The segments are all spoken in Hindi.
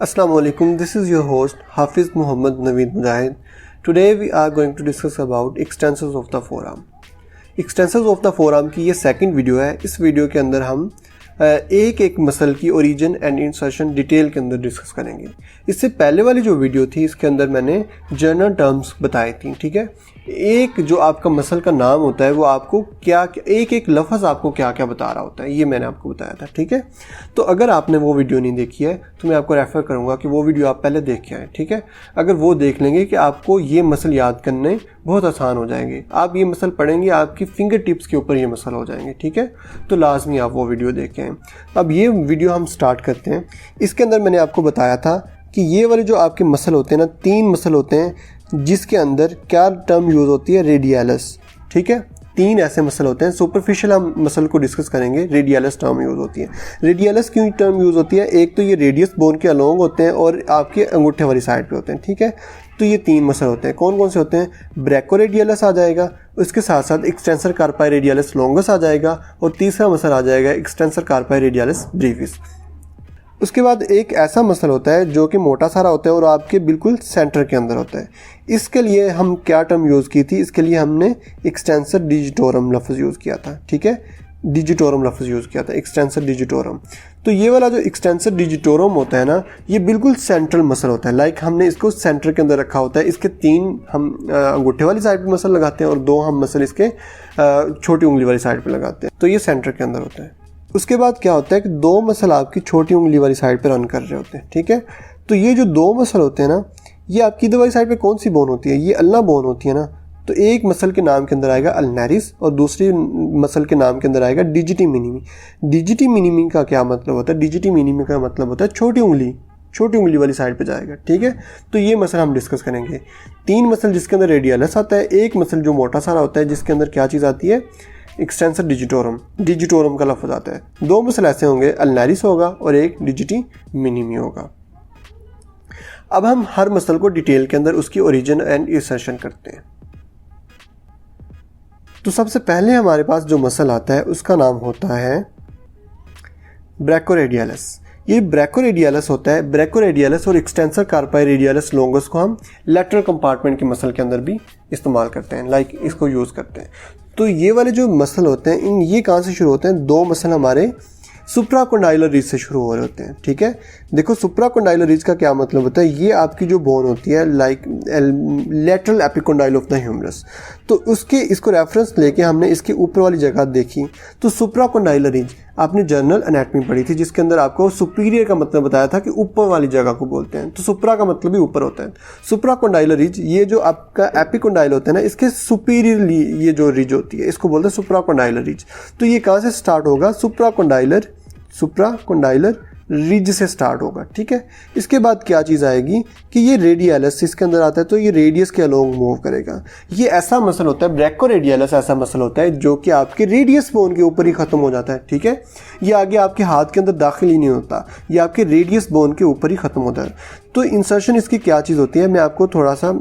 Assalamu alaikum. This is your host Hafiz Muhammad Naveed Mujahid. Today we are going to discuss about extensors of the forearm. Extensors of the forearm की ये सेकंड वीडियो है. इस वीडियो के अंदर हम एक एक मसल की ओरिजिन एंड इंसर्शन डिटेल के अंदर डिस्कस करेंगे. इससे पहले वाली जो वीडियो थी इसके अंदर मैंने जनरल टर्म्स बताई थी. ठीक है, एक जो आपका मसल का नाम होता है वो आपको क्या एक एक लफ्ज़ आपको क्या क्या बता रहा होता है, ये मैंने आपको बताया था. ठीक है, तो अगर आपने वो वीडियो नहीं देखी है तो मैं आपको रेफ़र करूँगा कि वो वीडियो आप पहले देख के आएँ. ठीक है, अगर वो देख लेंगे कि आपको ये मसल याद करने बहुत आसान हो जाएंगे. आप ये मसल पढ़ेंगे, आपकी फिंगर टिप्स के ऊपर ये मसल हो जाएंगे. ठीक है, तो लाजमी आप वो वीडियो देखें. अब ये वीडियो हम स्टार्ट करते हैं. इसके अंदर मैंने आपको बताया था कि ये वाले जो आपके मसल होते हैं ना, 3 मसल होते हैं जिसके अंदर क्या टर्म यूज़ होती है, रेडियलस. ठीक है, 3 ऐसे मसल होते हैं. सुपरफिशियल हम मसल को डिस्कस करेंगे. रेडियलस टर्म यूज़ होती है. रेडियलस क्यों टर्म यूज़ होती है? एक तो ये रेडियस बोन के अलोंग होते हैं और आपके अंगूठे वाली साइड पे होते हैं. ठीक है, तो ये 3 मसल होते हैं. कौन कौन से होते हैं? ब्रैकोरेडियलस आ जाएगा, उसके साथ साथ एक्सटेंसर कार्पाई रेडियलस लॉन्गस आ जाएगा और तीसरा मसल आ जाएगा एक्सटेंसर कार्पाई रेडियलस ब्रीविस. उसके बाद एक ऐसा मसल होता है जो कि मोटा सारा होता है और आपके बिल्कुल सेंटर के अंदर होता है. इसके लिए हम क्या टर्म यूज़ की थी? इसके लिए हमने एक्सटेंसर डिजिटोरम लफ्ज़ यूज़ किया था. ठीक है, डिजिटोरम लफ्ज़ यूज़ किया था, एक्सटेंसर डिजिटोरम. तो ये वाला जो एक्सटेंसर डिजिटोरम होता है ना, ये बिल्कुल सेंट्रल मसल होता है. लाइक हमने इसको सेंटर के अंदर रखा होता है. इसके 3 हम अंगूठे वाली साइड पे मसल लगाते हैं और 2 हम मसल इसके छोटी उंगली वाली साइड पे लगाते हैं. तो ये सेंटर के अंदर होता है. उसके बाद क्या होता है कि 2 मसल आपकी छोटी उंगली वाली साइड पे रन कर रहे होते हैं. ठीक है, तो ये जो 2 मसल होते हैं ना, ये आपकी इधर वाली साइड पे कौन सी बोन होती है? ये अल्ना बोन होती है ना. तो एक मसल के नाम के अंदर आएगा अल्नारिस और दूसरी मसल के नाम के अंदर आएगा डिजिटी मिनिमी. डिजिटी मिनिमी का क्या मतलब होता है? डिजिटी मिनिमी का मतलब होता है छोटी उंगली वाली साइड पे जाएगा. ठीक है, तो ये मसल हम डिस्कस करेंगे. 3 मसल जिसके अंदर रेडियलस आता है, एक मसल जो मोटा सारा होता है जिसके अंदर क्या चीज़ आती है, एक्सटेंसर डिजिटोरम का लफ्ज़ आता है. 2 मसल ऐसे होंगे, अल्नारिस होगा और एक डिजिटी मिनिमी होगा. अब हम हर मसल को डिटेल के अंदर उसकी ओरिजिन एंड इंसर्शन करते हैं. तो सबसे पहले हमारे पास जो मसल आता है उसका नाम होता है ब्रैकोरेडियलस. ये ब्रैकोरेडियलस होता है. ब्रैकोरेडियलस और एक्सटेंसर कार्पाई रेडियलस लॉन्गस को हम लैटरल कंपार्टमेंट के मसल के अंदर भी इस्तेमाल करते हैं, लाइक इसको यूज़ करते हैं. तो ये वाले जो मसल होते हैं ये कहाँ से शुरू होते हैं? 2 मसल हमारे सुप्राकोंडाइलर रिज से शुरू हो रहे होते हैं. ठीक है, देखो सुप्राकोंडाइलर रिज का क्या मतलब होता है? ये आपकी जो बोन होती है like lateral epicondyle of the humerus. तो इसको रेफरेंस लेके हमने इसके ऊपर वाली जगह देखी. तो सुप्राकोंडाइलर रिज आपने जनरल एनाटमी पढ़ी थी जिसके अंदर आपको सुपीरियर का मतलब बताया था कि ऊपर वाली जगह को बोलते हैं. तो सुप्रा का मतलब भी ऊपर होता है. सुप्राकोंडाइलर रिज, ये जो आपका एपिकोंडाइल होता है ना, इसके सुपीरियरली ये जो रिज होती है इसको बोलते हैं सुप्राकोंडाइलर रिज. तो ये कहाँ से स्टार्ट होगा? सुप्राकोंडाइलर रिज से स्टार्ट होगा. ठीक है, इसके बाद क्या चीज़ आएगी कि ये रेडियलस इसके अंदर आता है तो ये रेडियस के अलोंग मूव करेगा. ये ऐसा मसल होता है, ब्रैकोरेडियलस ऐसा मसल होता है जो कि आपके रेडियस बोन के ऊपर ही ख़त्म हो जाता है. ठीक है, ये आगे आपके हाथ के अंदर दाखिल ही नहीं होता, ये आपके रेडियस बोन के ऊपर ही ख़त्म होता है. तो इंसर्शन इसकी क्या चीज़ होती है, मैं आपको थोड़ा सा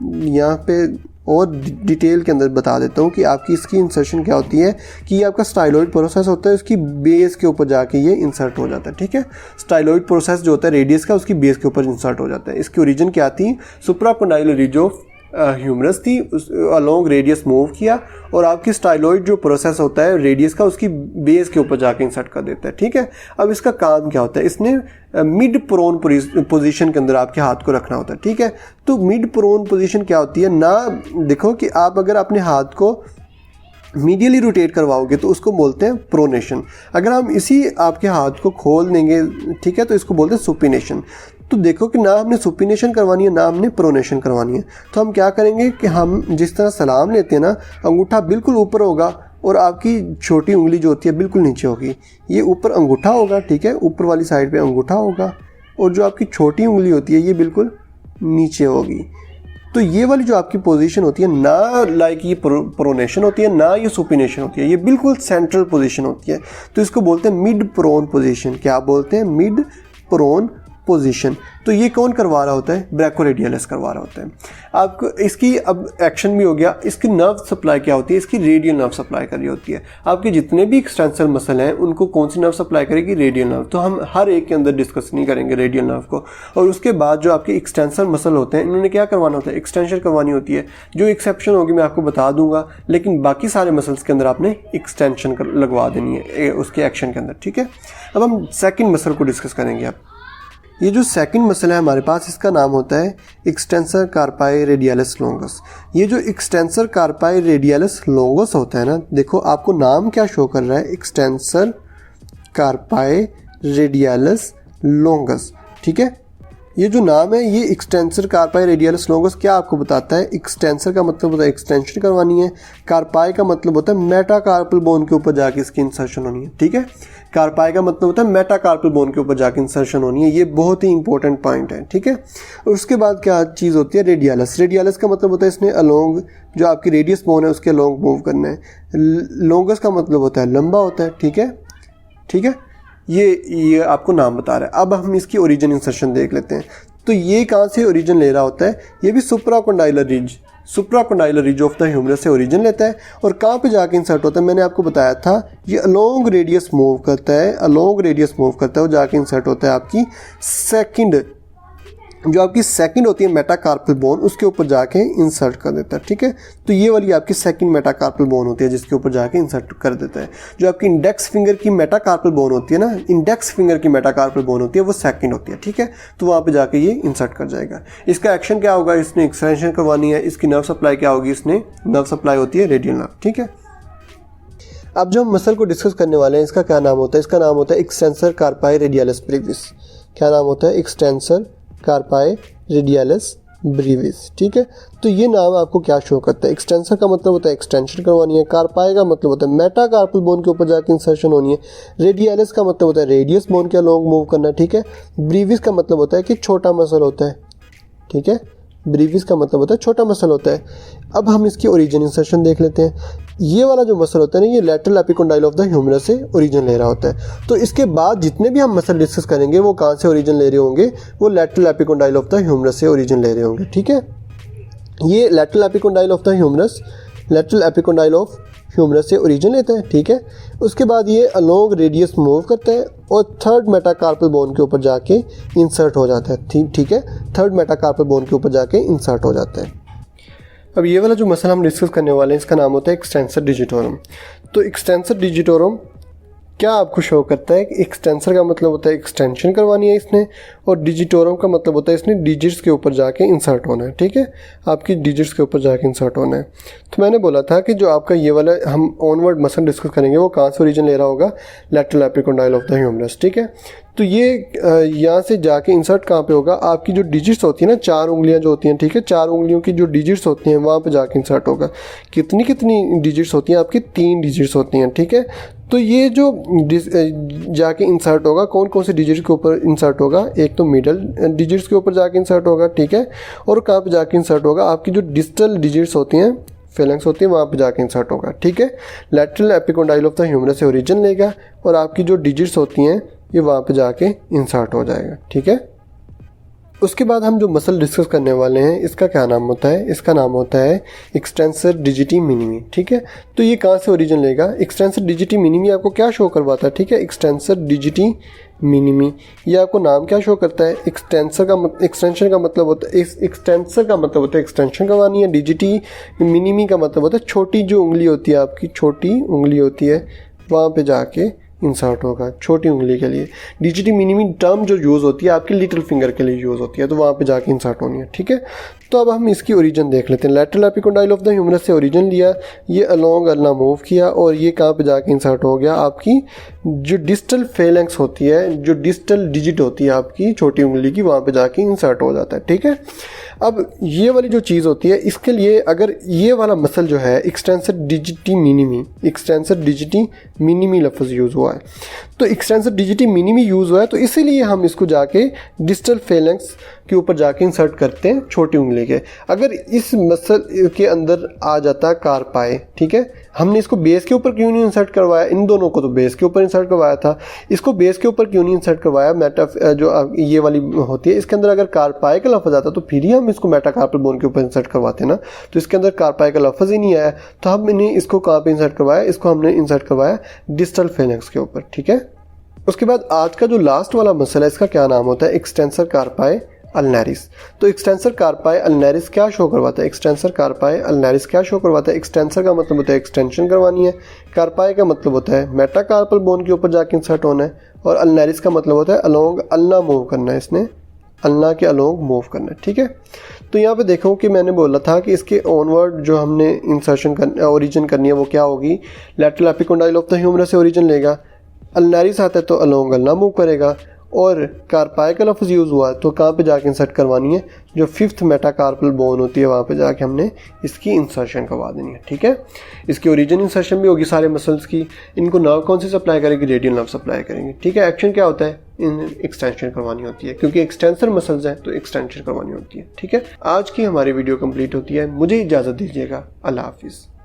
यहाँ पे और डिटेल के अंदर बता देता हूँ कि आपकी इसकी इंसर्शन क्या होती है. कि ये आपका स्टाइलॉइड प्रोसेस होता है, उसकी बेस के ऊपर जाके ये इंसर्ट हो जाता है. ठीक है, स्टाइलॉइड प्रोसेस जो होता है रेडियस का, उसकी बेस के ऊपर इंसर्ट हो जाता है. इसकी ओरिजिन क्या थी? सुप्राकोंडाइलर रिज ऑफ ह्यूमरस थी, उस अलोंग रेडियस मूव किया और आपकी स्टाइलॉइड जो प्रोसेस होता है रेडियस का, उसकी बेस के ऊपर जाके इंसर्ट कर देता है. ठीक है, अब इसका काम क्या होता है? इसने मिड प्रोन पोजीशन के अंदर आपके हाथ को रखना होता है. ठीक है, तो मिड प्रोन पोजीशन क्या होती है ना, देखो कि आप अगर अपने हाथ को मीडियली रोटेट करवाओगे तो उसको बोलते हैं प्रोनेशन. अगर हम इसी आपके हाथ को खोल देंगे, ठीक है, तो इसको बोलते हैं सुपिनेशन. तो देखो कि ना हमने सुपिनेशन करवानी है ना हमने प्रोनेशन करवानी है. तो हम क्या करेंगे कि हम जिस तरह सलाम लेते हैं ना, अंगूठा बिल्कुल ऊपर होगा और आपकी छोटी उंगली जो होती है बिल्कुल नीचे होगी. ये ऊपर अंगूठा होगा. ठीक है, ऊपर वाली साइड पे अंगूठा होगा और जो आपकी छोटी उंगली होती है ये बिल्कुल नीचे होगी. तो ये वाली जो आपकी पोजीशन होती है ना, लाइक ये प्रोनेशन होती है ना ये सुपिनेशन होती है, ये बिल्कुल सेंट्रल पोजीशन होती है. तो इसको बोलते हैं मिड प्रोन पोजीशन. क्या बोलते हैं? Mid prone position. तो ये कौन करवा रहा होता है? ब्रैकोरेडियलिस करवा रहा होता है। आपको इसकी अब एक्शन भी हो गया। इसकी नर्व सप्लाई क्या होती है? इसकी रेडियल नर्व सप्लाई कर रही होती है। आपके जितने भी एक्सटेंसर मसल हैं उनको कौन सी नर्व सप्लाई करेगी? Radial nerve. तो हम हर एक के अंदर डिस्कस नहीं करेंगे रेडियल नर्व को। और उसके बाद जो आपके एक्सटेंसर मसल होते हैं इन्होंने क्या करवाना होता है? एक्सटेंशन करवानी होती है। जो एक्सेप्शन होगी मैं आपको बता दूंगा, लेकिन बाकी सारे मसल्स के अंदर आपने एक्सटेंशन लगवा देनी है उसके एक्शन के अंदर, ठीक है। अब हम सेकंड मसल को डिस्कस करेंगे। अब ये जो सेकंड मसल है हमारे पास, इसका नाम होता है एक्सटेंसर कार्पाई रेडियलिस लॉन्गस। ये जो एक्सटेंसर कार्पाई रेडियलिस लॉन्गस होता है ना, देखो आपको नाम क्या शो कर रहा है? एक्सटेंसर कार्पाई रेडियलिस लॉन्गस, ठीक है। ये जो नाम है ये एक्सटेंसर कार्पाई रेडियलिस लॉन्गस क्या आपको बताता है? एक्सटेंसर का मतलब होता है एक्सटेंशन करवानी है। कार्पाई का मतलब होता है मेटाकार्पल बोन के ऊपर जाके इसकी इंसर्शन होनी है, ठीक है। कार्पाई का मतलब होता है मेटाकार्पल बोन के ऊपर जाके इंसर्शन होनी है। ये बहुत ही इंपॉर्टेंट पॉइंट है, ठीक है। और उसके बाद क्या चीज़ होती है? रेडियलिस। रेडियलिस का मतलब होता है इसने अलोंग जो आपकी रेडियस बोन है उसके अलोंग मूव करना है। लॉन्गस का मतलब होता है लंबा होता है, ठीक है, ठीक है। ये आपको नाम बता रहा है। अब हम इसकी ओरिजिन इंसर्शन देख लेते हैं। तो ये कहाँ से ओरिजिन ले रहा होता है? ये भी supracondylar ridge of the humerus से ओरिजिन लेता है। और कहाँ पे जाके इंसर्ट होता है? मैंने आपको बताया था ये अलोंग रेडियस मूव करता है, और जाके इंसर्ट होता है आपकी सेकंड, जो आपकी सेकंड होती है मेटाकार्पल बोन, उसके ऊपर जाके इंसर्ट कर देता है, ठीक है। तो ये वाली आपकी सेकंड मेटाकार्पल बोन होती है जिसके ऊपर जाके इंसर्ट कर देता है। जो आपकी इंडेक्स फिंगर की मेटाकार्पल बोन होती है ना, वो सेकंड होती है, ठीक है। तो वहाँ पे जाके ये इंसर्ट कर जाएगा। इसका एक्शन क्या होगा? इसने एक्सटेंशन करवानी है। इसकी नर्व सप्लाई क्या होगी? इसने नर्व सप्लाई होती है रेडियल नर्व, ठीक है। अब जो हम मसल को डिस्कस करने वाले हैं इसका क्या नाम होता है? इसका नाम होता है एक्सटेंसर कार्पाई रेडियलिस ब्रीविस। क्या नाम होता है? एक्सटेंसर कार्पाई रेडियलिस ब्रीविस, ठीक है। तो ये नाम आपको क्या शो करता है? एक्सटेंसर का मतलब होता है एक्सटेंशन करवानी है। कार्पाई का मतलब होता है मेटाकार्पल बोन के ऊपर जाके इंसर्शन होनी है। रेडियलिस का मतलब होता है रेडियस बोन के अलोंग मूव करना, ठीक है। ब्रीविस का मतलब होता है कि छोटा मसल होता है, ठीक है। ब्रीविस का मतलब होता है छोटा मसल होता है। अब हम इसकी ओरिजिन इंसर्शन देख लेते हैं। ये वाला जो मसल होता है ना, ये lateral epicondyle of the humerus से ओरिजिन ले रहा होता है। तो इसके बाद जितने भी हम मसल डिस्कस करेंगे वो कहाँ से ओरिजिन ले रहे होंगे? वो lateral epicondyle of the humerus से ओरिजिन ले रहे होंगे, ठीक है। ये लैटरल एपिकोंडाइल ऑफ ह्यूमरस से ओरिजिन लेता है, ठीक है। उसके बाद ये अलोंग रेडियस मूव करता है और थर्ड मेटाकार्पल बोन के ऊपर जाके इंसर्ट हो जाता है, ठीक है। थर्ड मेटाकार्पल बोन के ऊपर जाके इंसर्ट हो जाता है। अब ये वाला जो मसल हम डिस्कस करने वाले हैं इसका नाम होता है एक्सटेंसर डिजिटोरम। तो एक्सटेंसर डिजिटोरम क्या आपको शो करता है? कि एक्सटेंसर का मतलब होता है एक्सटेंशन करवानी है इसने, और डिजिटोरम का मतलब होता है इसने डिजिट्स के ऊपर जाके इंसर्ट होना है, ठीक है। आपकी डिजिट्स के ऊपर जाके इंसर्ट होना है। तो मैंने बोला था कि जो आपका ये वाला हम ऑनवर्ड मसल डिस्कस करेंगे वो कहाँ से ओरिजिन ले रहा होगा? Lateral epicondyle of the humerus, ठीक है। तो ये यहाँ से जाके इंसर्ट कहाँ पे होगा? आपकी जो डिजिट्स होती है ना, 4 उंगलियाँ जो होती हैं, ठीक है, 4 उंगलियों की जो डिजिट्स होती हैं वहाँ पे जाके इंसर्ट होगा। कितनी डिजिट्स होती हैं? आपकी 3 डिजिट्स होती हैं, ठीक है। तो ये जो जाके इंसर्ट होगा कौन कौन से डिजिट के ऊपर इंसर्ट होगा? एक तो मिडल डिजिट्स के ऊपर जाके इंसर्ट होगा, ठीक है। और कहाँ पे जाके इंसर्ट होगा? आपकी जो डिस्टल डिजिट्स होती हैं, फेलेंक्स होती है, वहाँ पे जाके इंसर्ट होगा, ठीक है। Lateral epicondyle of the humerus से ओरिजिन लेगा और आपकी जो डिजिट्स होती हैं ये वहाँ पे जाके इंसर्ट हो जाएगा, ठीक है। उसके बाद हम जो मसल डिस्कस करने वाले हैं इसका क्या नाम होता है? इसका नाम होता है एक्सटेंसर डिजिटी मिनिमी, ठीक है। तो ये कहाँ से ओरिजिन लेगा? एक्सटेंसर डिजिटी मिनिमी आपको क्या शो करवाता है? ठीक है, एक्सटेंसर डिजिटी मिनिमी, ये आपको नाम क्या शो करता है? एक्सटेंसर का एक्सटेंशन का मतलब होता है एक्सटेंसर का मतलब होता है एक्सटेंशन करवानी है। डिजिटी मिनिमी का मतलब होता है छोटी जो उंगली होती है, आपकी छोटी उंगली होती है वहाँ पे जाके इंसर्ट होगा, छोटी उंगली के लिए। डिजिटी मिनिमी टर्म जो यूज़ होती है आपकी लिटिल फिंगर के लिए यूज़ होती है, तो वहाँ पे जाके इंसर्ट होनी है, ठीक है। तो अब हम इसकी ओरिजिन देख लेते हैं। Lateral epicondyle of the humerus से ओरिजिन लिया, ये अलोंग अल्ला मूव किया और ये कहाँ पे जाके इंसर्ट हो गया? आपकी जो डिस्टल फेलेंक्स होती है, जो डिस्टल डिजिट होती है आपकी छोटी उंगली की, वहाँ पे जाके इंसर्ट हो जाता है, ठीक है। अब ये वाली जो चीज़ होती है इसके लिए अगर ये वाला मसल जो है एक्सटेंसर डिजिटी मिनिमी लफ्ज़ यूज़ हुआ है, तो एक्सटेंसर डीजीटी मिनी यूज़ हुआ है, तो इसीलिए हम इसको जाके डिस्टल फेलेंक्स के ऊपर जाके इंसर्ट करते हैं छोटी उंगली के। अगर इस मसल के अंदर आ जाता है कार्पाई, ठीक है, हमने इसको बेस के ऊपर क्यों नहीं इंसर्ट करवाया? इन दोनों को तो बेस के ऊपर इंसर्ट करवाया था, इसको बेस के ऊपर क्यों नहीं इंसर्ट करवाया? जो ये वाली होती है इसके अंदर अगर कार्पाई का लफ्ज़ आता तो फिर ही हम इसको मेटाकार्पल बोन के ऊपर इंसर्ट करवाते ना, तो इसके अंदर कार्पाई का लफ्ज़ ही नहीं आया, तो हमने इसको कहाँ पे इंसर्ट करवाया? इसको हमने इंसर्ट करवाया डिस्टल फेलेंक्स के ऊपर, ठीक है। उसके बाद आज का जो लास्ट वाला मसल है इसका क्या नाम होता है? Extensor carpi ulnaris. तो एक्सटेंसर कार्पाई अल्नैरिस क्या शो करवाता है? एक्सटेंसर कार्पाई अल्नैरिस क्या शो करवाता है? एक्सटेंसर का मतलब होता है एक्सटेंशन करवानी है, कार्पाई का मतलब होता है मेटाकार्पल बोन के ऊपर जाके इंसर्ट होना है, और अल्नैरिस का मतलब होता है अलोंग अल्ना मूव करना है, इसने अल्ना के अलोंग मूव करना है, ठीक है। तो यहाँ पे देखो कि मैंने बोला था कि इसके ऑनवर्ड जो हमने इंसर्शन ओरिजिन करनी है वो क्या होगी? Lateral epicondyle of the humerus से ओरिजिन लेगा, अल्नैरिस आता है तो अलोंग अल्ना मूव करेगा, और कार्पाई का लफ्ज़ यूज़ हुआ तो कहाँ पे जाके इंसर्ट करवानी है? जो 5th मेटाकार्पल बोन होती है वहाँ पे जाके हमने इसकी इंसर्शन करवा देनी है, ठीक है। इसकी ओरिजिन इंसर्शन भी होगी सारे मसल्स की। इनको नर्व कौन सी सप्लाई करेगी? रेडियल नर्व सप्लाई करेंगे, ठीक है। एक्शन क्या होता है? इन एक्सटेंशन करवानी होती है, क्योंकि एक्सटेंसर मसल्स हैं तो एक्सटेंशन करवानी होती है, ठीक है। आज की हमारी वीडियो कंप्लीट होती है, मुझे इजाज़त दीजिएगा। अल्लाह हाफिज़।